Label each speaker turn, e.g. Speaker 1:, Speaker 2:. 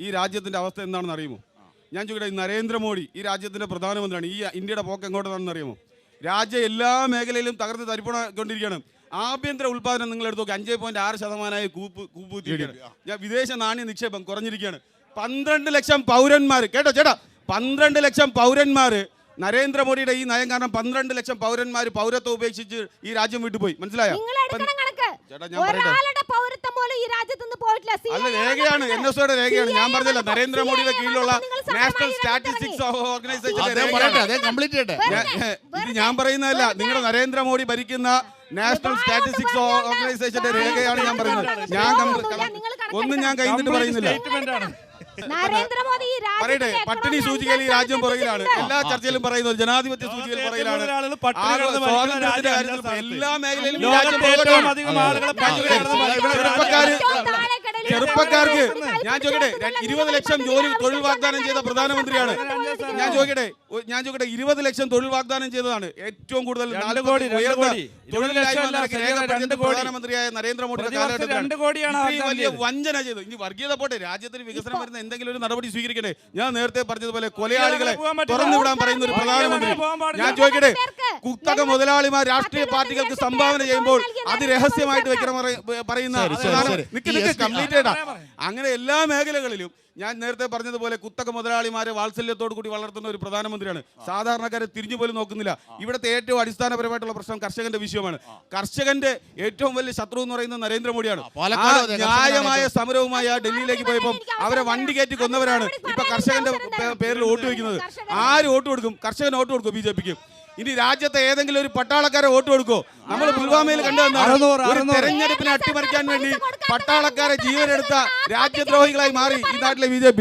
Speaker 1: ഈ രാജ്യത്തിന്റെ അവസ്ഥ എന്താണെന്ന് അറിയുമോ? ഞാൻ ചോദിക്കട്ടെ, നരേന്ദ്രമോദി ഈ രാജ്യത്തിന്റെ പ്രധാനമന്ത്രിയാണ്. ഈ ഇന്ത്യയുടെ പോക്ക് എങ്ങോട്ടാണെന്ന് അറിയുമോ? രാജ്യം എല്ലാ മേഖലയിലും തകർന്ന് തരിപ്പണക്കൊണ്ടിരിക്കുകയാണ്. ആഭ്യന്തര ഉൽപ്പാദനം നിങ്ങൾ എടുത്ത് നോക്കി 5.6% കൂപ്പുകുത്തിയിരിക്കുകയാണ്. വിദേശ നാണ്യ നിക്ഷേപം കുറഞ്ഞിരിക്കുകയാണ്. 12 ലക്ഷം പൗരന്മാർ, കേട്ടോ ചേട്ടാ, 12 ലക്ഷം പൗരന്മാർ നരേന്ദ്രമോദിയുടെ ഈ നയം കാരണം 12 ലക്ഷം പൗരന്മാർ പൗരത്വം ഉപേക്ഷിച്ച് ഈ രാജ്യം വിട്ടുപോയി. മനസ്സിലായോ? ചേട്ടാ ഞാൻ പറയട്ടെ, അല്ല രേഖയാണ്, NSOയുടെ രേഖയാണ്. ഞാൻ പറഞ്ഞില്ല, നരേന്ദ്രമോദിയുടെ കീഴിലുള്ള നാഷണൽ സ്റ്റാറ്റിസ്റ്റിക്സ് ഓർഗനൈസേഷന്റെ ഇത് ഞാൻ പറയുന്നതല്ല, നിങ്ങളുടെ നരേന്ദ്രമോദി ഭരിക്കുന്ന നാഷണൽ സ്റ്റാറ്റിസ്റ്റിക്സ് ഓർഗനൈസേഷന്റെ രേഖയാണ് ഞാൻ പറയുന്നത്. ഒന്നും ഞാൻ കഴിഞ്ഞിട്ട് പറയുന്നില്ല. പറയട്ടെ, പട്ടിണി സൂചികയിൽ ഈ രാജ്യം പുറകിലാണ്. എല്ലാ ചർച്ചയിലും പറയുന്നത് ജനാധിപത്യ സൂചികയിൽ പുറകിലാണ്. സ്വാതന്ത്ര്യത്തിന്റെ കാര്യത്തിൽ എല്ലാ മേഖലയിലും ചെറുപ്പക്കാർക്ക് ഞാൻ ചോദിക്കട്ടെ, 20 ലക്ഷം തൊഴിൽ വാഗ്ദാനം ചെയ്ത പ്രധാനമന്ത്രിയാണ്. ഞാൻ ചോദിക്കട്ടെ 20 ലക്ഷം തൊഴിൽ വാഗ്ദാനം ചെയ്തതാണ് ഏറ്റവും കൂടുതൽ പ്രധാനമന്ത്രിയായ നരേന്ദ്രമോദിയുടെ കാലഘട്ടത്തിൽ വലിയ വഞ്ചന ചെയ്തു. ഇനി വർഗീയത പോട്ടെ, രാജ്യത്തിന് വികസനം വരുന്ന എന്തെങ്കിലും ഒരു നടപടി സ്വീകരിക്കട്ടെ. ഞാൻ നേരത്തെ പറഞ്ഞതുപോലെ കൊലയാളികളെ തുറന്നുവിടാൻ പറയുന്ന ഒരു പ്രധാനമന്ത്രി. ഞാൻ ചോദിക്കട്ടെ, കുത്തക മുതലാളിമാർ രാഷ്ട്രീയ പാർട്ടികൾക്ക് സംഭാവന ചെയ്യുമ്പോൾ അത് രഹസ്യമായിട്ട് വെക്കണം പറയുന്ന അങ്ങനെ എല്ലാ മേഖലകളിലും ഞാൻ നേരത്തെ പറഞ്ഞതുപോലെ കുത്തക മുതലാളിമാരെ വാത്സല്യത്തോടു കൂടി വളർത്തുന്ന ഒരു പ്രധാനമന്ത്രിയാണ്. സാധാരണക്കാരെ തിരിഞ്ഞു പോലും നോക്കുന്നില്ല. ഇവിടുത്തെ ഏറ്റവും അടിസ്ഥാനപരമായിട്ടുള്ള പ്രശ്നം കർഷകന്റെ വിഷയമാണ്. കർഷകന്റെ ഏറ്റവും വലിയ ശത്രു എന്ന് പറയുന്നത് നരേന്ദ്രമോദിയാണ്. ന്യായമായ സമരവുമായി ഡൽഹിയിലേക്ക് പോയപ്പോൾ അവരെ വണ്ടി കയറ്റി കൊന്നവരാണ് ഇപ്പൊ കർഷകന്റെ പേരിൽ വോട്ട് വയ്ക്കുന്നത്. ആര് വോട്ട് കൊടുക്കും? കർഷകൻ വോട്ട് കൊടുക്കും BJPക്ക്. ഇനി രാജ്യത്തെ ഏതെങ്കിലും ഒരു പട്ടാളക്കാരെ വോട്ട് കൊടുക്കോ? നമ്മൾ പുൽവാമയിൽ കണ്ടുവന്ന തെരഞ്ഞെടുപ്പിനെ അട്ടിമറിക്കാൻ വേണ്ടി പട്ടാളക്കാരെ ജീവനെടുത്ത രാജ്യദ്രോഹികളായി മാറി ഈ നാട്ടിലെ BJP.